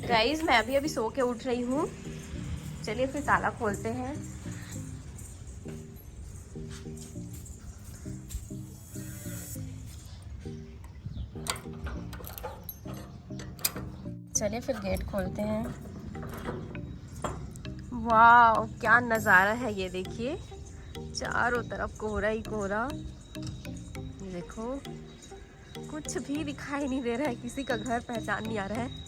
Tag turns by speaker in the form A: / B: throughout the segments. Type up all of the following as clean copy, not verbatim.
A: Guys मैं भी अभी सो के उठ रही हूँ। चलिए फिर ताला खोलते हैं। चलिए फिर गेट खोलते हैं। वाह क्या नज़ारा है ये, देखिए चारों तरफ कोहरा ही कोहरा। ये देखो कुछ भी दिखाई नहीं दे रहा है, किसी का घर पहचान नहीं आ रहा है,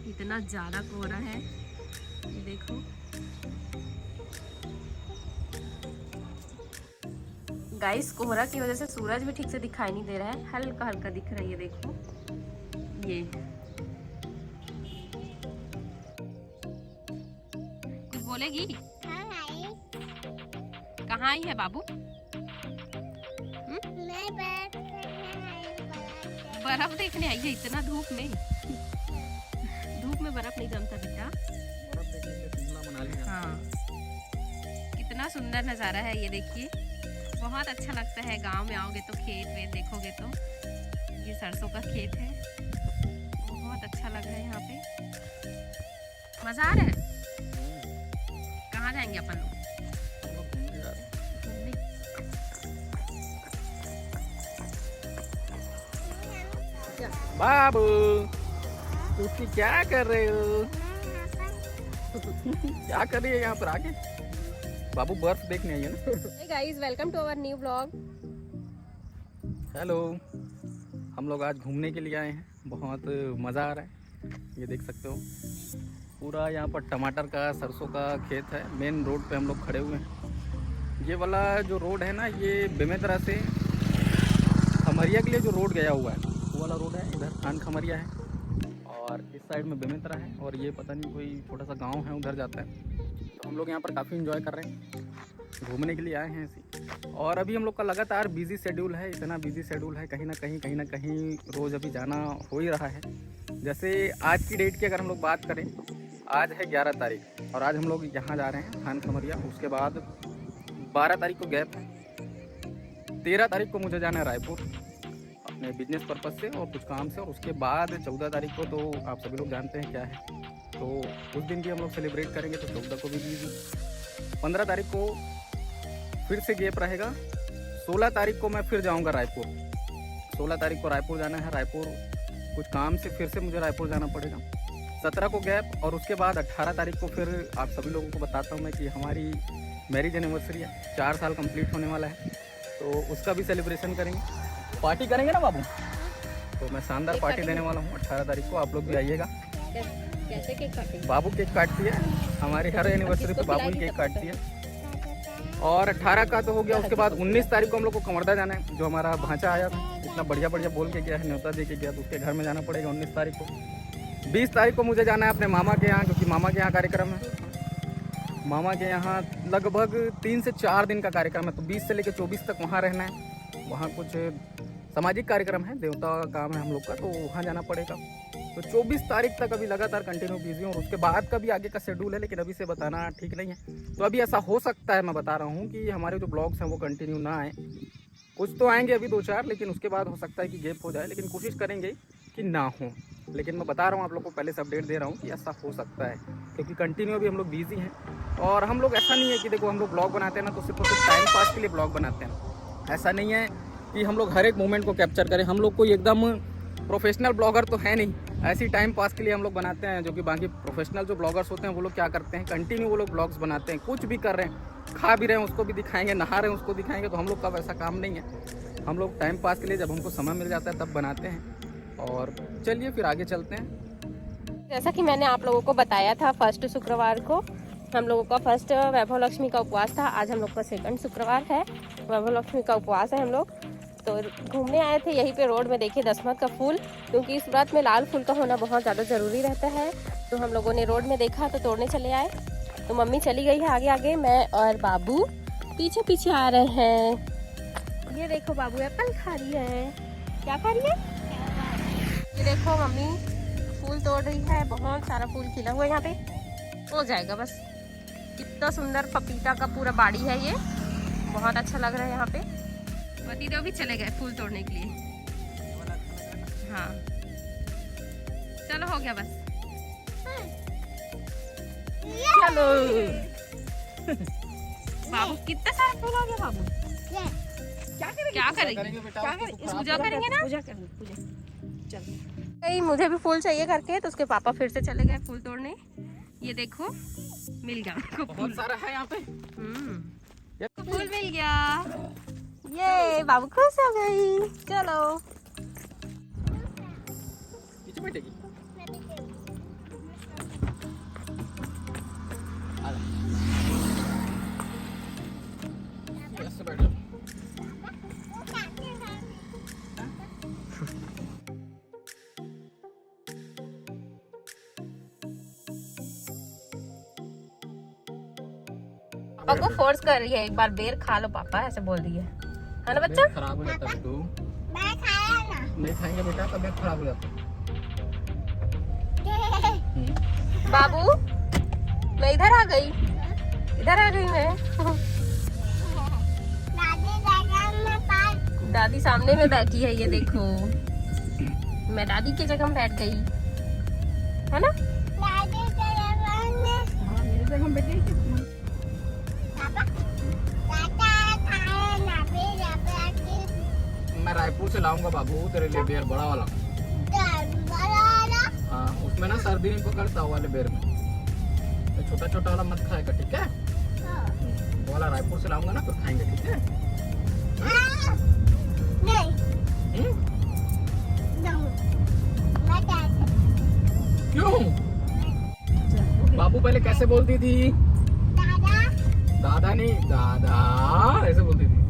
A: इतना ज़्यादा कोहरा है। ये देखो गाइस, कोहरा की वजह से सूरज भी ठीक से दिखाई नहीं दे रहा है, हल्का हल्का दिख रहा है। ये देखो ये कुछ बोलेगी? कहाँ आई है बाबू? बर्फ देखने आई है इतना धूप में? धूप में बर्फ नहीं जमता बेटा। हाँ कितना सुंदर नज़ारा है ये, देखिए बहुत अच्छा लगता है। गांव में आओगे तो खेत वेत देखोगे तो ये सरसों का खेत है, बहुत अच्छा लग रहा है यहाँ पे। मजा आ रहा है। कहाँ जाएंगे अपन लोग?
B: बाबू तुम क्या कर रहे हो? क्या कर रही है यहाँ पर आके? बाबू बर्फ देखने आई है ना।
A: Hey guys, welcome to our new vlog.
B: Hello, हम लोग आज घूमने के लिए आए हैं, बहुत मज़ा आ रहा है। ये देख सकते हो पूरा यहाँ पर टमाटर का सरसों का खेत है। मेन रोड पे हम लोग खड़े हुए हैं। ये वाला जो रोड है ना, ये बेमेतरा से खमरिया के लिए जो रोड गया हुआ है वो वाला रोड है। इधर खान खमरिया है और इस साइड में बेमेतरा है, और ये पता नहीं कोई छोटा सा गांव है उधर जाता है। तो हम लोग यहाँ पर काफ़ी एंजॉय कर रहे हैं, घूमने के लिए आए हैं ऐसे। और अभी हम लोग का लगातार बिजी शेड्यूल है, इतना बिजी शेड्यूल है, कहीं ना कहीं रोज़ अभी जाना हो ही रहा है। जैसे आज की डेट की अगर हम लोग बात करें, आज है 11 तारीख और आज हम लोग यहाँ जा रहे हैं खान खमरिया। उसके बाद 12 तारीख को गैप है, 13 तारीख को मुझे जाना है रायपुर अपने बिजनेस पर्पज़ से और कुछ काम से, और उसके बाद 14 तारीख को तो आप सभी लोग जानते हैं क्या है, तो उस दिन भी हम लोग सेलिब्रेट करेंगे। तो 14 को भी बिजी, 15 तारीख को फिर से गैप रहेगा, 16 तारीख को मैं फिर जाऊंगा रायपुर। 16 तारीख को रायपुर जाना है, रायपुर कुछ काम से फिर से मुझे रायपुर जाना पड़ेगा। 17 को गैप, और उसके बाद 18 तारीख को फिर आप सभी लोगों को बताता हूँ मैं कि हमारी मैरिज एनिवर्सरी है, 4 साल कंप्लीट होने वाला है, तो उसका भी सेलिब्रेशन करेंगे, पार्टी करेंगे ना बाबू। तो मैं शानदार पार्टी देने वाला हूँ 18 तारीख को, आप लोग भी आइएगा।
A: कैसे केक काटेंगे?
B: बाबू केक काटती है, हमारी हर एनिवर्सरी पे बाबू ही केक काटती है। और 18 का तो हो गया, उसके बाद 19 तारीख को हम लोग को कमरदा जाना है। जो हमारा भांचा आया था, इतना बढ़िया बोल के गया है, न्योता दे के गया, तो उसके घर में जाना पड़ेगा 19 तारीख को। 20 तारीख को मुझे जाना है अपने मामा के यहाँ, क्योंकि मामा के यहाँ कार्यक्रम है। मामा के यहाँ लगभग 3 से 4 दिन का कार्यक्रम है, तो 20 से लेकर 24 तक वहाँ रहना है। वहाँ कुछ सामाजिक कार्यक्रम है, देवता का काम है हम लोग का, तो वहाँ जाना पड़ेगा। तो 24 तारीख तक अभी लगातार कंटिन्यू बिजी हूँ, और उसके बाद का भी आगे का शेड्यूल है, लेकिन अभी से बताना ठीक नहीं है। तो अभी ऐसा हो सकता है, मैं बता रहा हूँ कि हमारे जो ब्लॉग्स हैं वो कंटिन्यू ना आए, कुछ तो आएंगे अभी 2-4, लेकिन उसके बाद हो सकता है कि गैप हो जाए, लेकिन कोशिश करेंगे कि ना हो। लेकिन मैं बता रहा हूँ आप लोग को, पहले से अपडेट दे रहा हूँ कि ऐसा हो सकता है, क्योंकि कंटिन्यू अभी हम लोग बिजी हैं। और हम लोग ऐसा नहीं है कि देखो हम लोग ब्लॉग बनाते हैं ना तो सिर्फ और सिर्फ टाइम पास के लिए ब्लॉग बनाते हैं, ऐसा नहीं है कि हम लोग हर एक मोमेंट को कैप्चर करें। हम लोग कोई एकदम प्रोफेशनल ब्लॉगर तो है नहीं, ऐसी टाइम पास के लिए हम लोग बनाते हैं। जो कि बाकी प्रोफेशनल जो ब्लॉगर्स होते हैं वो लोग क्या करते हैं, कंटिन्यू वो लोग ब्लॉग्स बनाते हैं, कुछ भी कर रहे हैं, खा भी रहे हैं उसको भी दिखाएंगे, नहा रहे हैं उसको दिखाएंगे। तो हम लोग का वैसा काम नहीं है, हम लोग टाइम पास के लिए जब हमको समय मिल जाता है तब बनाते हैं। और चलिए फिर आगे चलते हैं।
A: जैसा कि मैंने आप लोगों को बताया था, फर्स्ट शुक्रवार को हम लोगों का फर्स्ट वैभव लक्ष्मी का उपवास था। आज हम लोग का सेकंड शुक्रवार है, वैभव लक्ष्मी का उपवास है हम लोग। तो घूमने आए थे यहीं पे रोड में, देखिए दशमत का फूल, क्योंकि इस व्रत में लाल फूल का होना बहुत ज़्यादा ज़रूरी रहता है। तो हम लोगों ने रोड में देखा तो तोड़ने चले आए। तो मम्मी चली गई है आगे आगे, मैं और बाबू पीछे पीछे आ रहे हैं। ये देखो बाबू एप्पल खा रही है। क्या खा रही है? ये देखो मम्मी फूल तोड़ रही है, बहुत सारा फूल खिला हुआ है यहाँ पे, हो जाएगा बस। कितना सुंदर पपीता का पूरा बाड़ी है ये, बहुत अच्छा लग रहा है यहाँ पे। पतिदेव भी चले गए फूल तोड़ने के लिए। हाँ चलो हो गया बस। चलो बाबू कितना सारा फूल हो गया बाबू। क्या करेंगे इस पूजा करेंगे ना। नहीं मुझे भी फूल चाहिए करके, तो उसके पापा फिर से चले गए फूल तोड़ने। ये देखो मिल गया उनको
B: बहुत सारा है यहाँ पे।
A: फूल मिल गया। ये बाबू खुश हो गई। चलो
B: पीछे बैठेगी। ऐसे बैठ जाओ।
A: पापा को फोर्स कर रही है, एक बार बेर खा लो पापा, ऐसे बोल रही है ना बच्चा।
B: खराब हो जाता है तू।
C: मैं खाया ना।
B: नहीं खाएंगे बेटा, तबीयत खराब हो जाता है।
A: बाबू मैं इधर आ गई मैं। दादी सामने में बैठी है, ये देखो मैं दादी की जगह में बैठ गई है ना।
B: मेरी जगह बैठी है। मैं रायपुर से लाऊंगा बाबू तेरे लिए बेर बड़ा वाला। हाँ उसमें ना सर्दी नहीं पकड़ता वाले बेर में, तो छोटा छोटा वाला मत खाएगा ठीक है। वो वाला रायपुर से लाऊंगा ना तो खाएंगे ठीक है। क्यों बाबू पहले कैसे बोलती थी? दादा नहीं दादा ऐसे बोलती थी।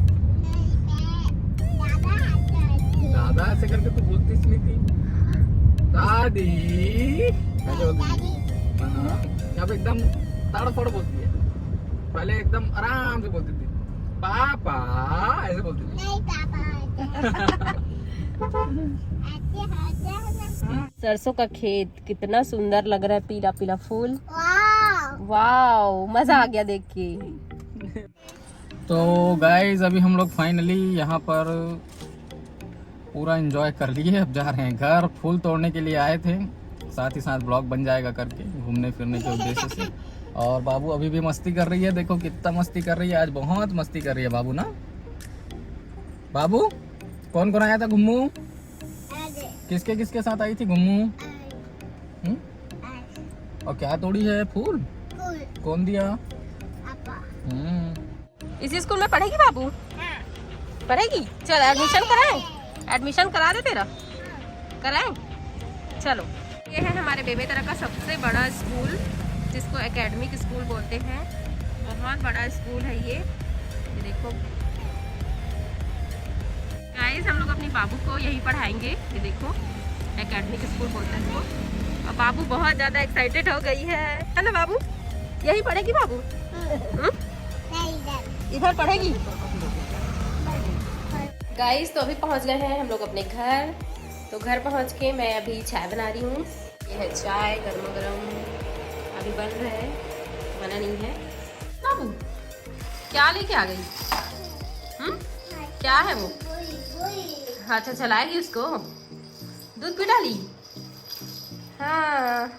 B: दादा ऐसे करके तू बोलती नहीं थी। दादी ऐसे बोलती थी। हाँ, अब एकदम तड़फड़ बोलती है, पहले एकदम आराम से बोलती थी। पापा ऐसे बोलती थी।
A: सरसों का खेत कितना सुंदर लग रहा है, पीला पीला फूल। वाओ मजा आ गया देख के।
B: तो गाइज अभी हम लोग फाइनली यहाँ पर पूरा एंजॉय कर लिए, अब जा रहे हैं घर। फूल तोड़ने के लिए आए थे, साथ ही साथ ब्लॉग बन जाएगा करके घूमने फिरने के उद्देश्य से। और बाबू अभी भी मस्ती कर रही है, देखो कितना मस्ती कर रही है, आज बहुत मस्ती कर रही है बाबू ना। बाबू कौन कौन आया था घुम्मू? किसके किसके साथ आई थी घुम्मू? और क्या तोड़ी है फूल? कौन दिया?
A: इसी स्कूल में पढ़ेगी बाबू? पढ़ेगी। चल एडमिशन कराएं, एडमिशन करा दे तेरा, कराएं। चलो ये है हमारे बेबेतरा का सबसे बड़ा स्कूल, जिसको एकेडमिक स्कूल बोलते हैं। बहुत बड़ा स्कूल है ये देखो गाइस। हम लोग अपनी बाबू को यही पढ़ाएंगे, ये देखो एकेडमिक स्कूल बोलते हैं इसको। और बाबू बहुत ज़्यादा एक्साइटेड हो गई है ना बाबू? यही पढ़ेगी बाबू? इधर पढ़ेगी गाइस। तो अभी पहुंच गए हैं हम लोग अपने घर। तो घर पहुंच के मैं अभी चाय बना रही हूँ। ये है चाय गर्मा गर्म, अभी बन रहा है, बना नहीं है। बाबू क्या लेके आ गई? क्या है वो? अच्छा चलाएगी उसको, दूध पी डाली। हाँ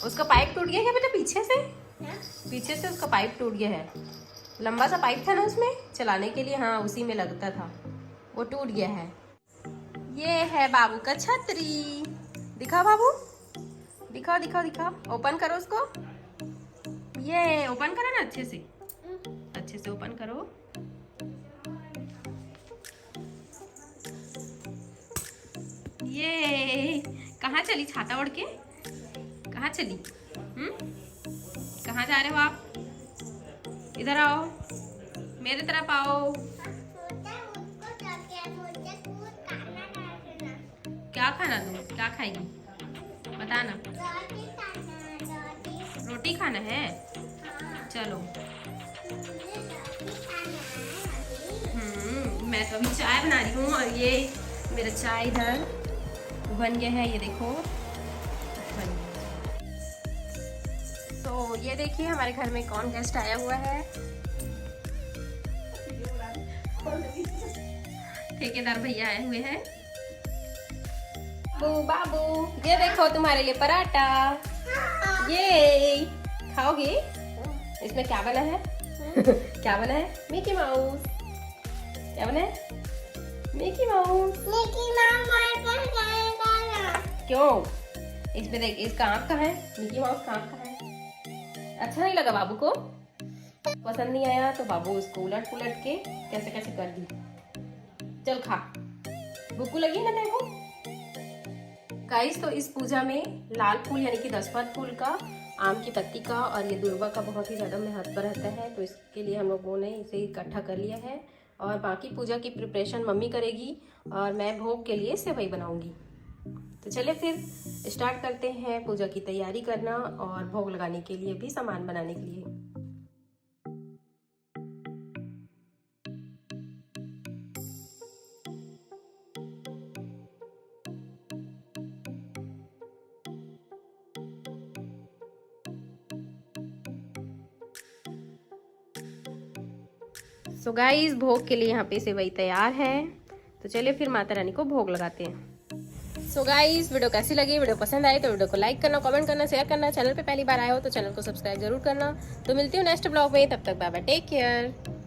A: उसका पाइप टूट गया क्या बेटा? पीछे से उसका पाइप टूट गया है। लंबा सा पाइप था ना उसमें चलाने के लिए, हाँ उसी में लगता था, वो टूट गया है। ये है बाबू का छतरी, दिखा बाबू, दिखाओ दिखाओ दिखाओ, ओपन करो उसको। ये ओपन करो ना अच्छे से ओपन करो। ये कहाँ चली छाता ओढ़ के? कहाँ चली? कहाँ जा रहे हो आप? इधर आओ, मेरे तरफ आओ। क्या खाना तुम? क्या खाएगी बताना। रोटी खाना है? चलो। मैं तो अभी चाय बना रही हूँ और ये मेरा चाय इधर बन गया है, ये देखो बन गया। तो ये देखिए हमारे घर में कौन गेस्ट आया हुआ है। ठेकेदार भैया आए हुए हैं। बाबू ये देखो तुम्हारे लिए पराठा, ये खाओगे? इसमें क्या बना है? क्या बना है? Mickey mouse. क्या बना है? Mickey mouse.
C: मिकी माउस पर जाएगा ना।
A: क्यों? इसमें देख, इसका आँख कहाँ है? मिकी माउस का आँख कहाँ है? अच्छा नहीं लगा बाबू को? पसंद नहीं आया तो बाबू उसको उलट पुलट के कैसे कैसे कर दी। चल खा, भूख लगी ना तेरे को? गाइस, तो इस पूजा में लाल फूल यानी कि दशमत फूल का, आम की पत्ती का और ये दुर्वा का बहुत ही ज़्यादा महत्व रहता है। तो इसके लिए हम लोगों ने इसे इकट्ठा कर लिया है और बाकी पूजा की प्रिपरेशन मम्मी करेगी और मैं भोग के लिए सेवई बनाऊंगी। तो चलिए फिर स्टार्ट करते हैं पूजा की तैयारी करना और भोग लगाने के लिए भी सामान बनाने के लिए। सो गाइस, भोग के लिए यहाँ पे सेवई तैयार है। तो चलिए फिर माता रानी को भोग लगाते हैं। सो गाइस, वीडियो कैसी लगी? वीडियो पसंद आए तो वीडियो को लाइक करना, कमेंट करना, शेयर करना। चैनल पे पहली बार आए हो तो चैनल को सब्सक्राइब जरूर करना। तो मिलती हूँ नेक्स्ट ब्लॉग में, तब तक बाय बाय, टेक केयर।